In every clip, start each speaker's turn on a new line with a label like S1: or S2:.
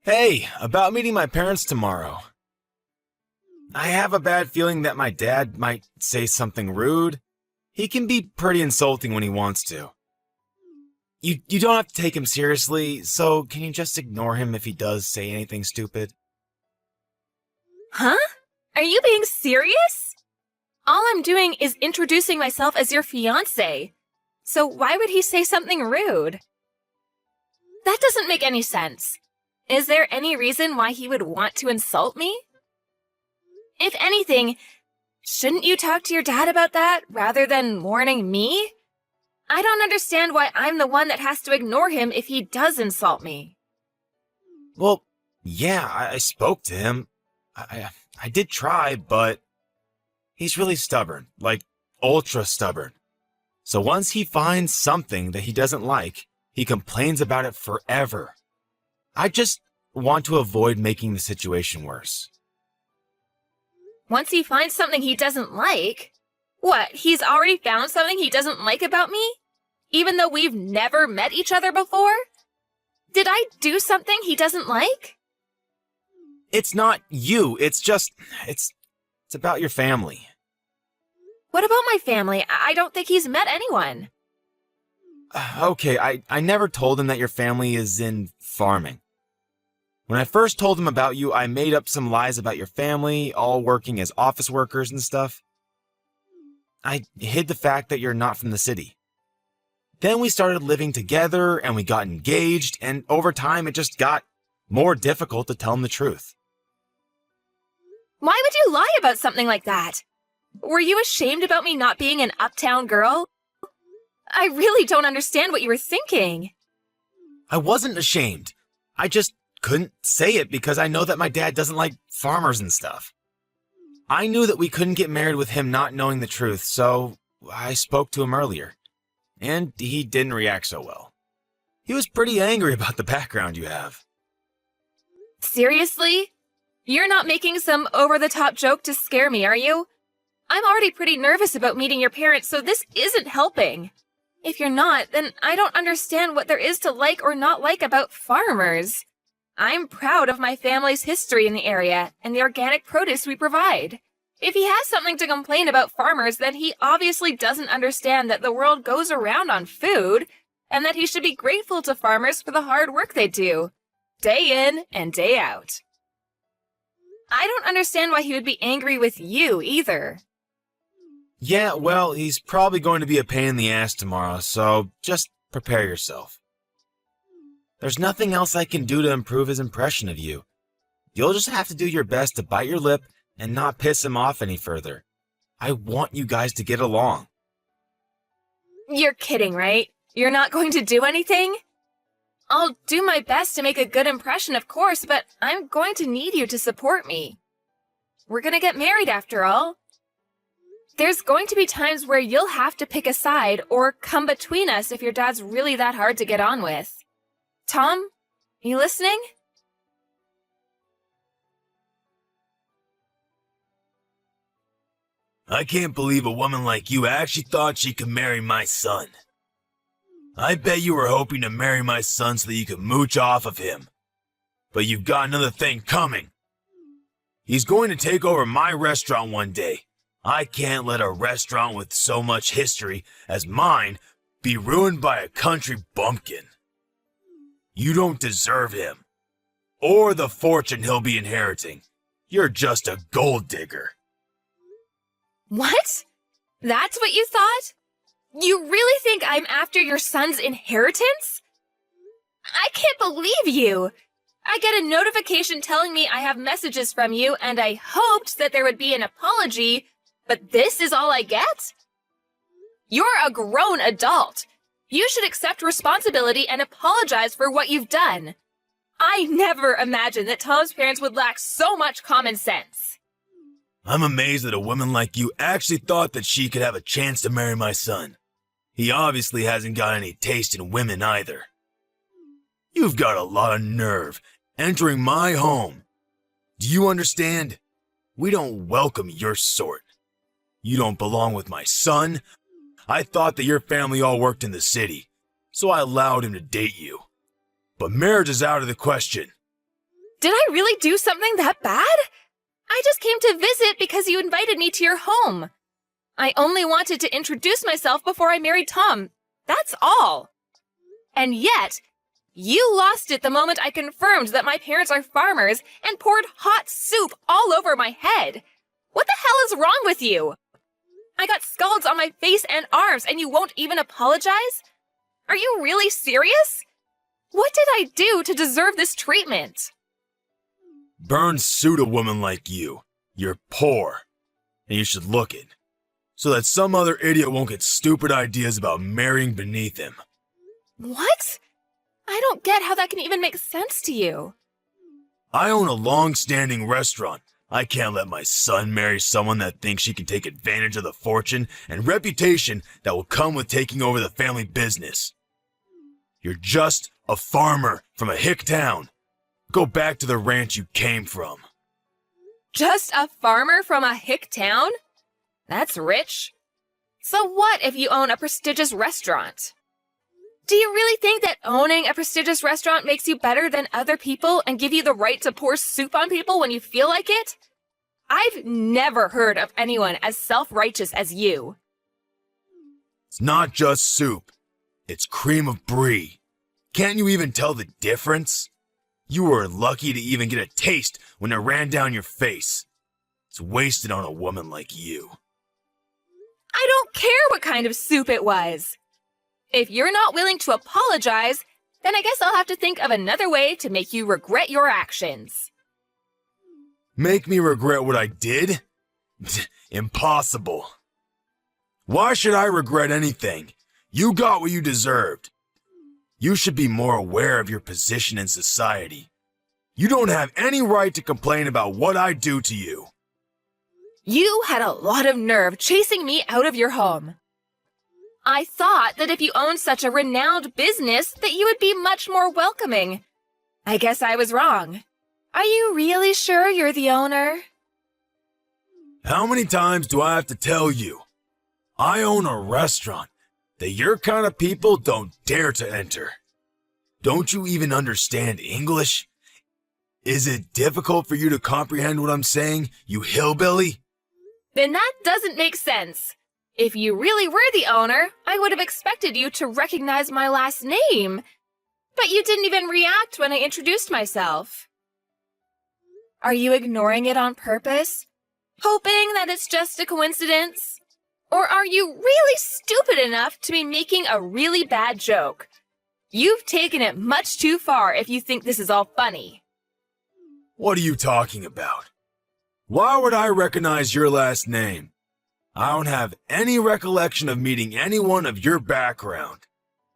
S1: Hey, about meeting my parents tomorrow. I have a bad feeling that my dad might say something rude. He can be pretty insulting when he wants to. You don't have to take him seriously, so can you just ignore him if he does say anything stupid?
S2: Huh? Are you being serious? All I'm doing is introducing myself as your fiancé. So why would he say something rude? That doesn't make any sense. Is there any reason why he would want to insult me? If anything, shouldn't you talk to your dad about that rather than warning me? I don't understand why I'm the one that has to ignore him if he does insult me.
S1: Well, yeah, I spoke to him. I did try, but he's really stubborn, like ultra stubborn. So once he finds something that he doesn't like, he complains about it forever. I just want to avoid making the situation worse.
S2: Once he finds something he doesn't like? What, he's already found something he doesn't like about me? Even though we've never met each other before? Did I do something he doesn't like?
S1: It's not you, it's about your family.
S2: What about my family? I don't think he's met anyone.
S1: Okay, I never told him that your family is in farming. When I first told him about you, I made up some lies about your family, all working as office workers and stuff. I hid the fact that you're not from the city. Then we started living together and we got engaged, and over time it just got more difficult to tell him the truth.
S2: Why would you lie about something like that? Were you ashamed about me not being an uptown girl? I really don't understand what you were thinking.
S1: I wasn't ashamed. I just couldn't say it because I know that my dad doesn't like farmers and stuff. I knew that we couldn't get married with him not knowing the truth, so I spoke to him earlier. And he didn't react so well. He was pretty angry about the background you have.
S2: Seriously? You're not making some over-the-top joke to scare me, are you? I'm already pretty nervous about meeting your parents, so this isn't helping. If you're not, then I don't understand what there is to like or not like about farmers. I'm proud of my family's history in the area and the organic produce we provide. If he has something to complain about farmers, then he obviously doesn't understand that the world goes around on food, and that he should be grateful to farmers for the hard work they do, day in and day out. I don't understand why he would be angry with you either.
S1: Yeah, well, he's probably going to be a pain in the ass tomorrow, so just prepare yourself. There's nothing else I can do to improve his impression of you. You'll just have to do your best to bite your lip and not piss him off any further. I want you guys to get along.
S2: You're kidding, right? You're not going to do anything? I'll do my best to make a good impression, of course, but I'm going to need you to support me. We're gonna get married after all. There's going to be times where you'll have to pick a side or come between us if your dad's really that hard to get on with. Tom, you listening?
S1: I can't believe a woman like you actually thought she could marry my son. I bet you were hoping to marry my son so that you could mooch off of him. But you've got another thing coming. He's going to take over my restaurant one day. I can't let a restaurant with so much history as mine be ruined by a country bumpkin. You don't deserve him, or the fortune he'll be inheriting. You're just a gold digger.
S2: What? That's what you thought? You really think I'm after your son's inheritance? I can't believe you! I get a notification telling me I have messages from you, and I hoped that there would be an apology, but this is all I get? You're a grown adult. You should accept responsibility and apologize for what you've done. I never imagined that Tom's parents would lack so much common sense.
S1: I'm amazed that a woman like you actually thought that she could have a chance to marry my son. He obviously hasn't got any taste in women either. You've got a lot of nerve entering my home. Do you understand? We don't welcome your sort. You don't belong with my son. I thought that your family all worked in the city, so I allowed him to date you. But marriage is out of the question.
S2: Did I really do something that bad? I just came to visit because you invited me to your home. I only wanted to introduce myself before I married Tom. That's all. And yet, you lost it the moment I confirmed that my parents are farmers and poured hot soup all over my head. What the hell is wrong with you? I got scalds on my face and arms and you won't even apologize? Are you really serious? What did I do to deserve this treatment?
S1: Burns suit a woman like you. You're poor, and you should look it, so that some other idiot won't get stupid ideas about marrying beneath him.
S2: What? I don't get how that can even make sense to you.
S1: I own a long-standing restaurant. I can't let my son marry someone that thinks she can take advantage of the fortune and reputation that will come with taking over the family business. You're just a farmer from a hick town. Go back to the ranch you came from.
S2: Just a farmer from a hick town? That's rich. So what if you own a prestigious restaurant? Do you really think that owning a prestigious restaurant makes you better than other people and give you the right to pour soup on people when you feel like it? I've never heard of anyone as self-righteous as you.
S1: It's not just soup. It's cream of brie. Can't you even tell the difference? You were lucky to even get a taste when it ran down your face. It's wasted on a woman like you.
S2: I don't care what kind of soup it was. If you're not willing to apologize, then I guess I'll have to think of another way to make you regret your actions.
S1: Make me regret what I did? Impossible. Why should I regret anything? You got what you deserved. You should be more aware of your position in society. You don't have any right to complain about what I do to you.
S2: You had a lot of nerve chasing me out of your home. I thought that if you owned such a renowned business that you would be much more welcoming. I guess I was wrong. Are you really sure you're the owner?
S1: How many times do I have to tell you? I own a restaurant that your kind of people don't dare to enter. Don't you even understand English? Is it difficult for you to comprehend what I'm saying, you hillbilly?
S2: Then that doesn't make sense. If you really were the owner, I would have expected you to recognize my last name. But you didn't even react when I introduced myself. Are you ignoring it on purpose? Hoping that it's just a coincidence? Or are you really stupid enough to be making a really bad joke? You've taken it much too far if you think this is all funny.
S1: What are you talking about? Why would I recognize your last name? I don't have any recollection of meeting anyone of your background.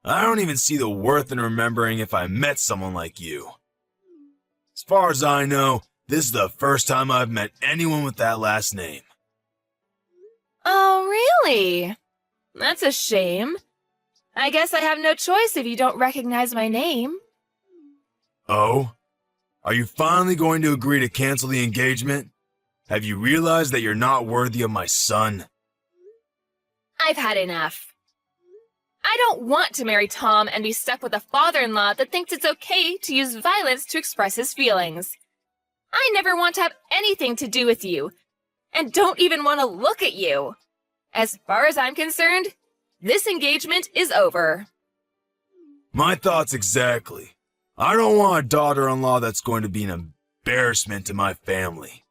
S1: I don't even see the worth in remembering if I met someone like you. As far as I know, this is the first time I've met anyone with that last name.
S2: Oh, really? That's a shame. I guess I have no choice if you don't recognize my name.
S1: Oh? Are you finally going to agree to cancel the engagement? Have you realized that you're not worthy of my son?
S2: I've had enough. I don't want to marry Tom and be stuck with a father-in-law that thinks it's okay to use violence to express his feelings. I never want to have anything to do with you, and don't even want to look at you. As far as I'm concerned, this engagement is over.
S1: My thoughts exactly. I don't want a daughter-in-law that's going to be an embarrassment to my family.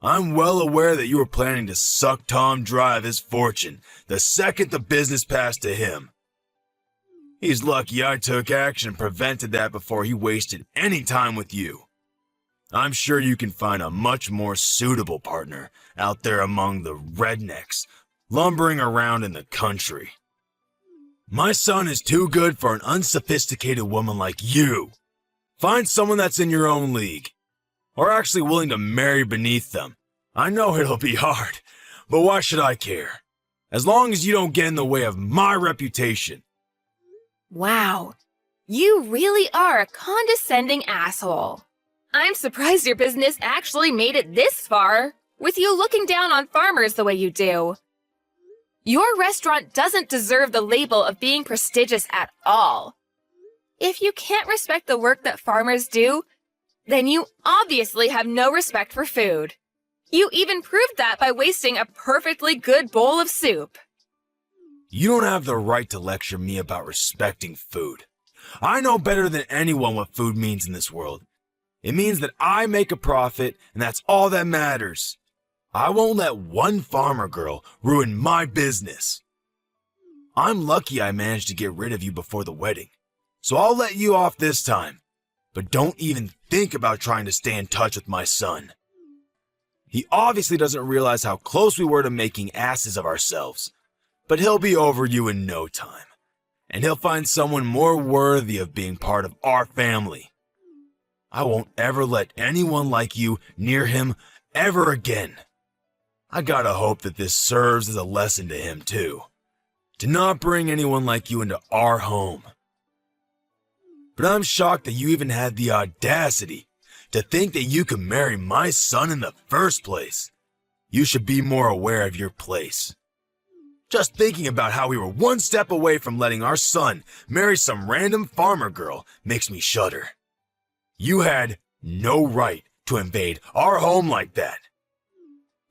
S1: I'm well aware that you were planning to suck Tom dry of his fortune the second the business passed to him. He's lucky I took action and prevented that before he wasted any time with you. I'm sure you can find a much more suitable partner out there among the rednecks lumbering around in the country. My son is too good for an unsophisticated woman like you. Find someone that's in your own league, or actually willing to marry beneath them. I know it'll be hard, but why should I care? As long as you don't get in the way of my reputation.
S2: Wow, you really are a condescending asshole. I'm surprised your business actually made it this far, with you looking down on farmers the way you do. Your restaurant doesn't deserve the label of being prestigious at all. If you can't respect the work that farmers do, Then you obviously have no respect for food. You even proved that by wasting a perfectly good bowl of soup.
S1: You don't have the right to lecture me about respecting food. I know better than anyone what food means in this world. It means that I make a profit, and that's all that matters. I won't let one farmer girl ruin my business. I'm lucky I managed to get rid of you before the wedding, so I'll let you off this time. But don't even think about trying to stay in touch with my son. He obviously doesn't realize how close we were to making asses of ourselves, but he'll be over you in no time, and he'll find someone more worthy of being part of our family. I won't ever let anyone like you near him ever again. I gotta hope that this serves as a lesson to him too, to not bring anyone like you into our home. But I'm shocked that you even had the audacity to think that you could marry my son in the first place. You should be more aware of your place. Just thinking about how we were one step away from letting our son marry some random farmer girl makes me shudder. You had no right to invade our home like that.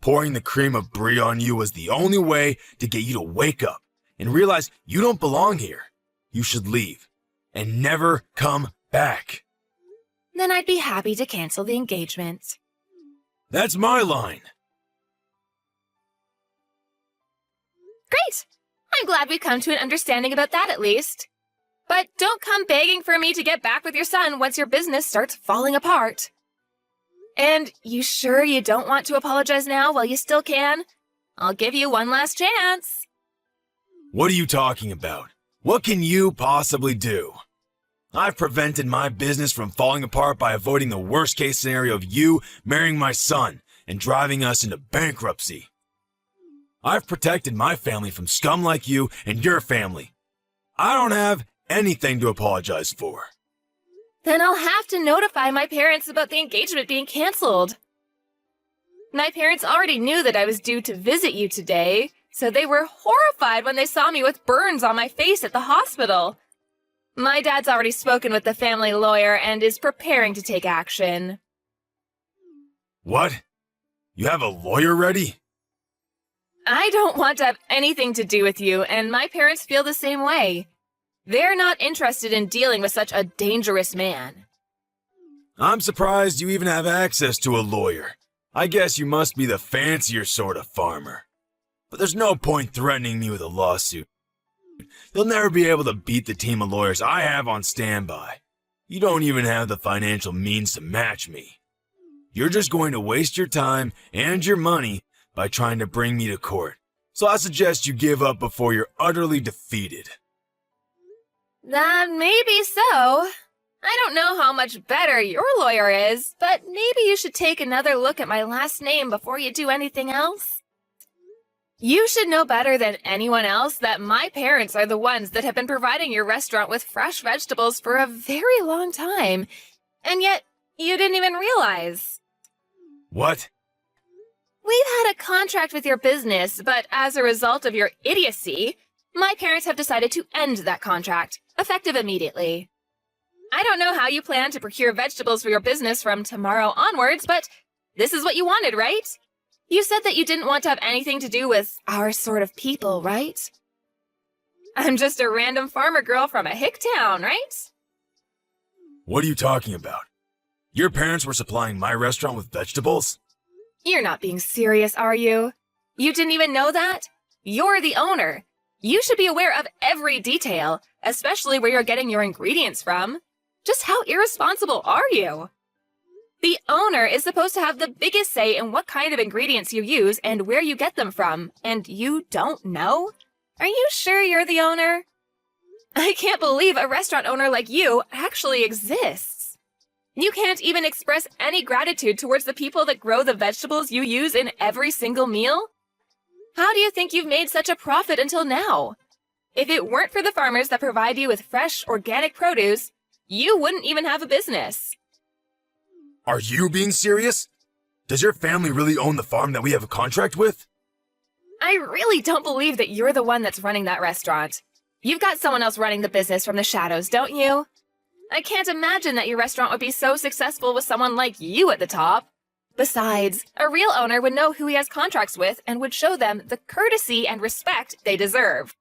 S1: Pouring the cream of brie on you was the only way to get you to wake up and realize you don't belong here. You should leave and never come back.
S2: Then I'd be happy to cancel the engagement.
S1: That's my line.
S2: Great! I'm glad we've come to an understanding about that at least. But don't come begging for me to get back with your son once your business starts falling apart. And you sure you don't want to apologize now while you still can? I'll give you one last chance.
S1: What are you talking about? What can you possibly do? I've prevented my business from falling apart by avoiding the worst case scenario of you marrying my son and driving us into bankruptcy. I've protected my family from scum like you and your family. I don't have anything to apologize for.
S2: Then I'll have to notify my parents about the engagement being canceled. My parents already knew that I was due to visit you today, so they were horrified when they saw me with burns on my face at the hospital. My dad's already spoken with the family lawyer and is preparing to take action.
S1: What? You have a lawyer ready?
S2: I don't want to have anything to do with you, and my parents feel the same way. They're not interested in dealing with such a dangerous man.
S1: I'm surprised you even have access to a lawyer. I guess you must be the fancier sort of farmer. But there's no point threatening me with a lawsuit. You'll never be able to beat the team of lawyers I have on standby. You don't even have the financial means to match me. You're just going to waste your time and your money by trying to bring me to court. So I suggest you give up before you're utterly defeated.
S2: That may be so. I don't know how much better your lawyer is, but maybe you should take another look at my last name before you do anything else. You should know better than anyone else that my parents are the ones that have been providing your restaurant with fresh vegetables for a very long time, and yet you didn't even realize.
S1: What?
S2: We've had a contract with your business, but as a result of your idiocy, my parents have decided to end that contract, effective immediately. I don't know how you plan to procure vegetables for your business from tomorrow onwards, but this is what you wanted, right? You said that you didn't want to have anything to do with our sort of people, right? I'm just a random farmer girl from a hick town, right?
S1: What are you talking about? Your parents were supplying my restaurant with vegetables?
S2: You're not being serious, are you? You didn't even know that? You're the owner. You should be aware of every detail, especially where you're getting your ingredients from. Just how irresponsible are you? The owner is supposed to have the biggest say in what kind of ingredients you use and where you get them from, and you don't know? Are you sure you're the owner? I can't believe a restaurant owner like you actually exists. You can't even express any gratitude towards the people that grow the vegetables you use in every single meal? How do you think you've made such a profit until now? If it weren't for the farmers that provide you with fresh, organic produce, you wouldn't even have a business.
S1: Are you being serious? Does your family really own the farm that we have a contract with?
S2: I really don't believe that you're the one that's running that restaurant. You've got someone else running the business from the shadows, don't you? I can't imagine that your restaurant would be so successful with someone like you at the top. Besides, a real owner would know who he has contracts with and would show them the courtesy and respect they deserve.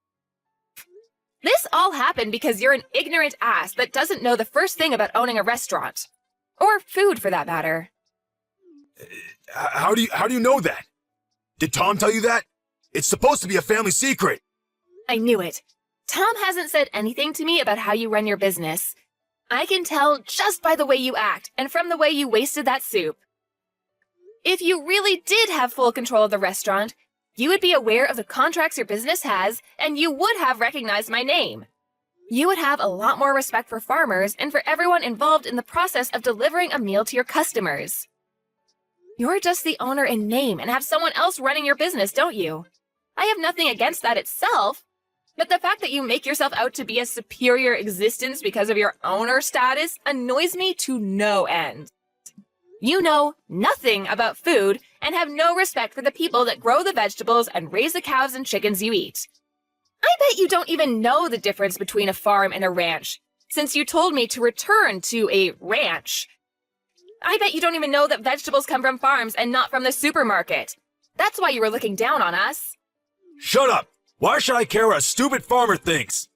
S2: This all happened because you're an ignorant ass that doesn't know the first thing about owning a restaurant. Or food, for that matter.
S1: How do you know that? Did Tom tell you that? It's supposed to be a family secret.
S2: I knew it. Tom hasn't said anything to me about how you run your business. I can tell just by the way you act and from the way you wasted that soup. If you really did have full control of the restaurant, you would be aware of the contracts your business has, and you would have recognized my name. You would have a lot more respect for farmers and for everyone involved in the process of delivering a meal to your customers. You're just the owner in name and have someone else running your business, don't you? I have nothing against that itself, but the fact that you make yourself out to be a superior existence because of your owner status annoys me to no end. You know nothing about food and have no respect for the people that grow the vegetables and raise the cows and chickens you eat. I bet you don't even know the difference between a farm and a ranch, since you told me to return to a ranch. I bet you don't even know that vegetables come from farms and not from the supermarket. That's why you were looking down on us.
S1: Shut up! Why should I care what a stupid farmer thinks?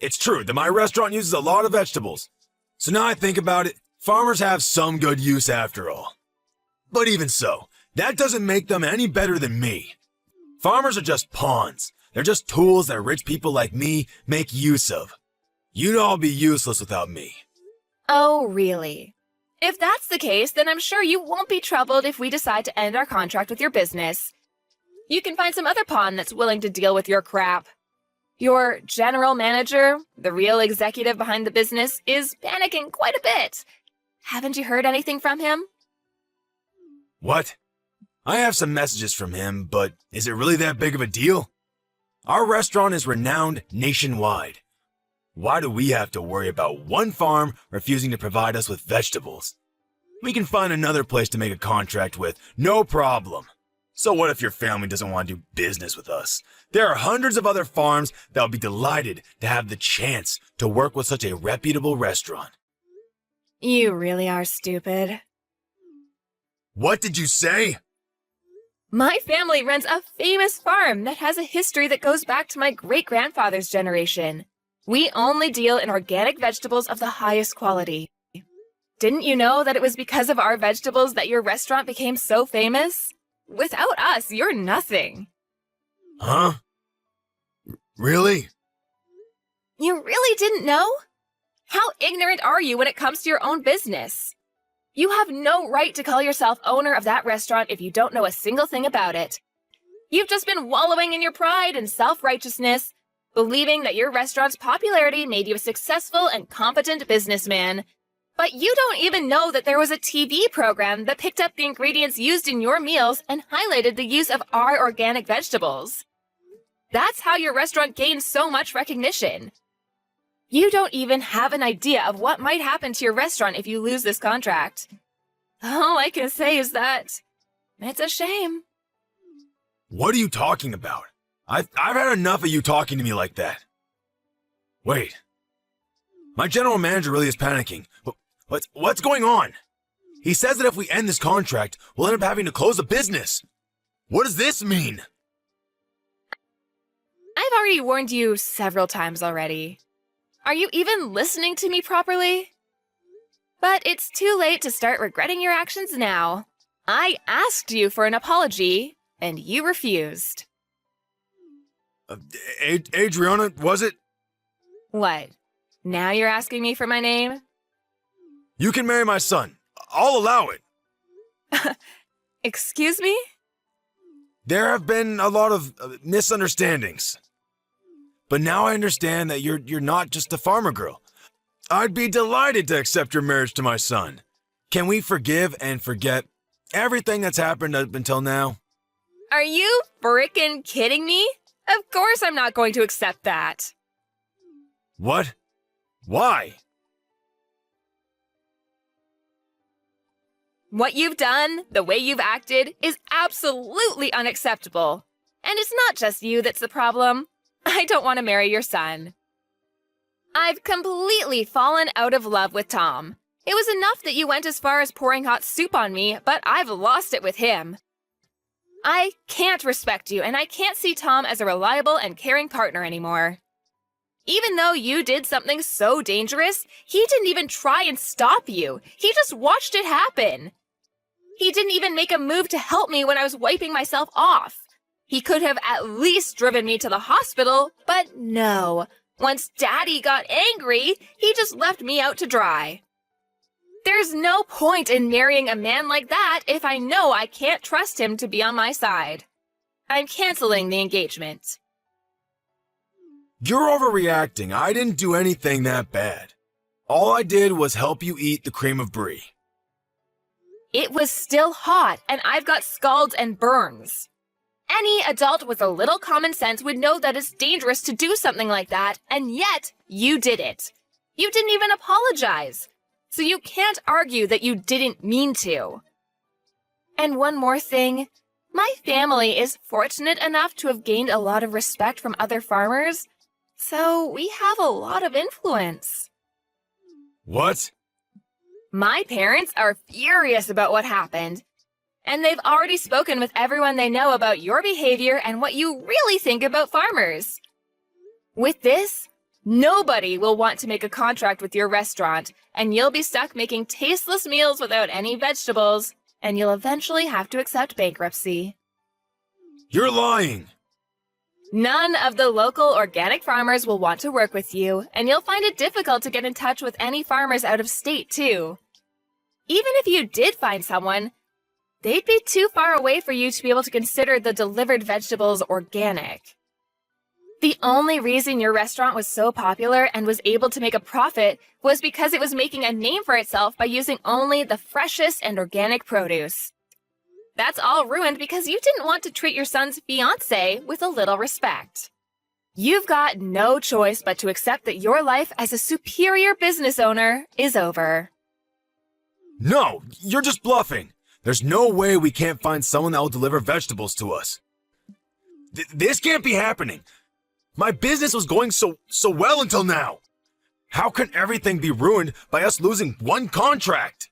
S1: It's true that my restaurant uses a lot of vegetables. So now I think about it, farmers have some good use after all. But even so, that doesn't make them any better than me. Farmers are just pawns. They're just tools that rich people like me make use of. You'd all be useless without me.
S2: Oh, really? If that's the case, then I'm sure you won't be troubled if we decide to end our contract with your business. You can find some other pawn that's willing to deal with your crap. Your general manager, the real executive behind the business, is panicking quite a bit. Haven't you heard anything from him?
S1: What? I have some messages from him, but is it really that big of a deal? Our restaurant is renowned nationwide. Why do we have to worry about one farm refusing to provide us with vegetables? We can find another place to make a contract with, no problem. So what if your family doesn't want to do business with us? There are hundreds of other farms that would be delighted to have the chance to work with such a reputable restaurant.
S2: You really are stupid.
S1: What did you say?
S2: My family runs a famous farm that has a history that goes back to my great-grandfather's generation. We only deal in organic vegetables of the highest quality. Didn't you know that it was because of our vegetables that your restaurant became so famous? Without us, you're nothing.
S1: Huh? Really?
S2: You really didn't know? How ignorant are you when it comes to your own business? You have no right to call yourself owner of that restaurant if you don't know a single thing about it. You've just been wallowing in your pride and self-righteousness, believing that your restaurant's popularity made you a successful and competent businessman. But you don't even know that there was a TV program that picked up the ingredients used in your meals and highlighted the use of our organic vegetables. That's how your restaurant gained so much recognition. You don't even have an idea of what might happen to your restaurant if you lose this contract. All I can say is that it's a shame.
S1: What are you talking about? I've had enough of you talking to me like that. Wait. My general manager really is panicking. What's going on? He says that if we end this contract, we'll end up having to close the business. What does this mean?
S2: I've already warned you several times already. Are you even listening to me properly? But it's too late to start regretting your actions now. I asked you for an apology, and you refused.
S1: Adriana, was it?
S2: What? Now you're asking me for my name?
S1: You can marry my son. I'll allow it.
S2: Excuse me?
S1: There have been a lot of misunderstandings. But now I understand that you're not just a farmer girl. I'd be delighted to accept your marriage to my son. Can we forgive and forget everything that's happened up until now?
S2: Are you frickin' kidding me? Of course I'm not going to accept that.
S1: What? Why?
S2: What you've done, the way you've acted, is absolutely unacceptable. And it's not just you that's the problem. I don't want to marry your son. I've completely fallen out of love with Tom. It was enough that you went as far as pouring hot soup on me, but I've lost it with him. I can't respect you, and I can't see Tom as a reliable and caring partner anymore. Even though you did something so dangerous, he didn't even try and stop you. He just watched it happen. He didn't even make a move to help me when I was wiping myself off. He could have at least driven me to the hospital, but no. Once Daddy got angry, he just left me out to dry. There's no point in marrying a man like that if I know I can't trust him to be on my side. I'm canceling the engagement.
S1: You're overreacting. I didn't do anything that bad. All I did was help you eat the cream of brie.
S2: It was still hot, and I've got scalds and burns. Any adult with a little common sense would know that it's dangerous to do something like that, and yet you did it. You didn't even apologize. So you can't argue that you didn't mean to. And one more thing, my family is fortunate enough to have gained a lot of respect from other farmers, so we have a lot of influence.
S1: What?
S2: My parents are furious about what happened, and they've already spoken with everyone they know about your behavior and what you really think about farmers. With this, nobody will want to make a contract with your restaurant, and you'll be stuck making tasteless meals without any vegetables, and you'll eventually have to accept bankruptcy.
S1: You're lying.
S2: None of the local organic farmers will want to work with you, and you'll find it difficult to get in touch with any farmers out of state, too. Even if you did find someone, they'd be too far away for you to be able to consider the delivered vegetables organic. The only reason your restaurant was so popular and was able to make a profit was because it was making a name for itself by using only the freshest and organic produce. That's all ruined because you didn't want to treat your son's fiancé with a little respect. You've got no choice but to accept that your life as a superior business owner is over.
S1: No, you're just bluffing. There's no way we can't find someone that will deliver vegetables to us. This can't be happening. My business was going so well until now. How can everything be ruined by us losing one contract?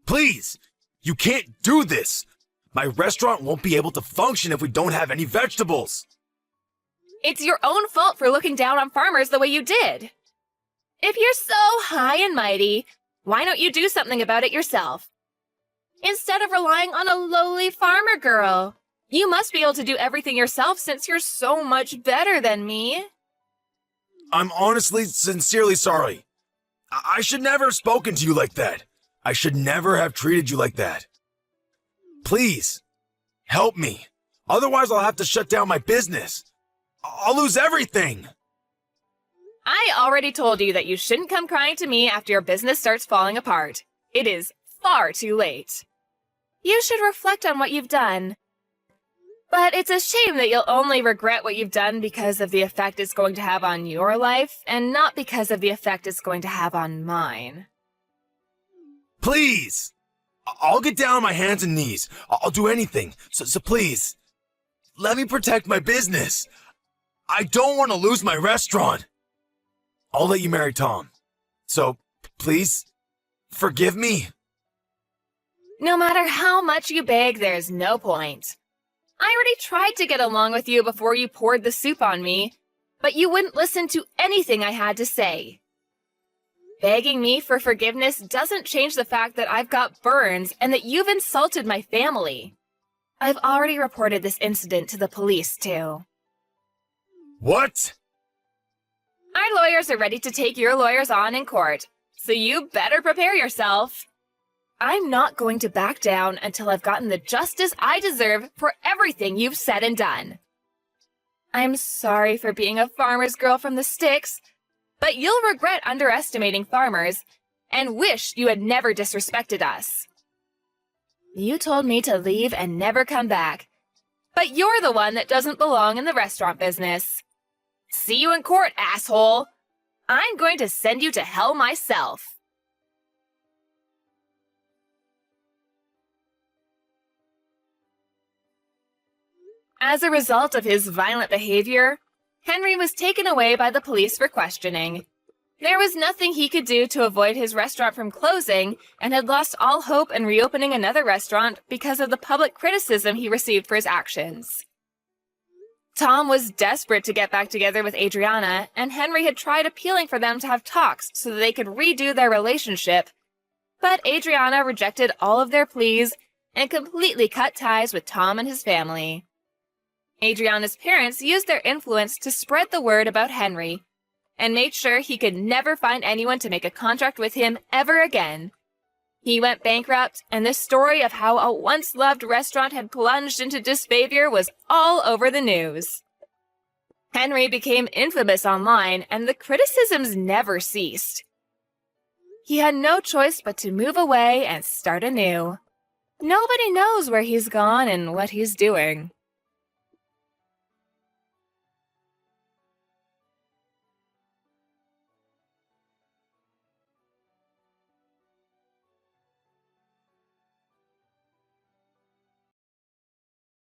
S1: Please, you can't do this. My restaurant won't be able to function if we don't have any vegetables.
S2: It's your own fault for looking down on farmers the way you did. If you're so high and mighty, why don't you do something about it yourself? Instead of relying on a lowly farmer girl. You must be able to do everything yourself since you're so much better than me.
S1: I'm honestly, sincerely sorry. I should never have spoken to you like that. I should never have treated you like that. Please, help me. Otherwise, I'll have to shut down my business. I'll lose everything.
S2: I already told you that you shouldn't come crying to me after your business starts falling apart. It is far too late. You should reflect on what you've done. But it's a shame that you'll only regret what you've done because of the effect it's going to have on your life, and not because of the effect it's going to have on mine.
S1: Please! I'll get down on my hands and knees. I'll do anything. So please, let me protect my business. I don't want to lose my restaurant. I'll let you marry Tom. So, please, forgive me.
S2: No matter how much you beg, there's no point. I already tried to get along with you before you poured the soup on me, but you wouldn't listen to anything I had to say. Begging me for forgiveness doesn't change the fact that I've got burns and that you've insulted my family. I've already reported this incident to the police, too.
S1: What?
S2: Our lawyers are ready to take your lawyers on in court, so you better prepare yourself. I'm not going to back down until I've gotten the justice I deserve for everything you've said and done. I'm sorry for being a farmer's girl from the sticks, but you'll regret underestimating farmers and wish you had never disrespected us. You told me to leave and never come back, but you're the one that doesn't belong in the restaurant business. See you in court, asshole. I'm going to send you to hell myself. As a result of his violent behavior, Henry was taken away by the police for questioning. There was nothing he could do to avoid his restaurant from closing, and had lost all hope in reopening another restaurant because of the public criticism he received for his actions. Tom was desperate to get back together with Adriana, and Henry had tried appealing for them to have talks so that they could redo their relationship. But Adriana rejected all of their pleas and completely cut ties with Tom and his family. Adriana's parents used their influence to spread the word about Henry, and made sure he could never find anyone to make a contract with him ever again. He went bankrupt, and the story of how a once-loved restaurant had plunged into disfavor was all over the news. Henry became infamous online, and the criticisms never ceased. He had no choice but to move away and start anew. Nobody knows where he's gone and what he's doing.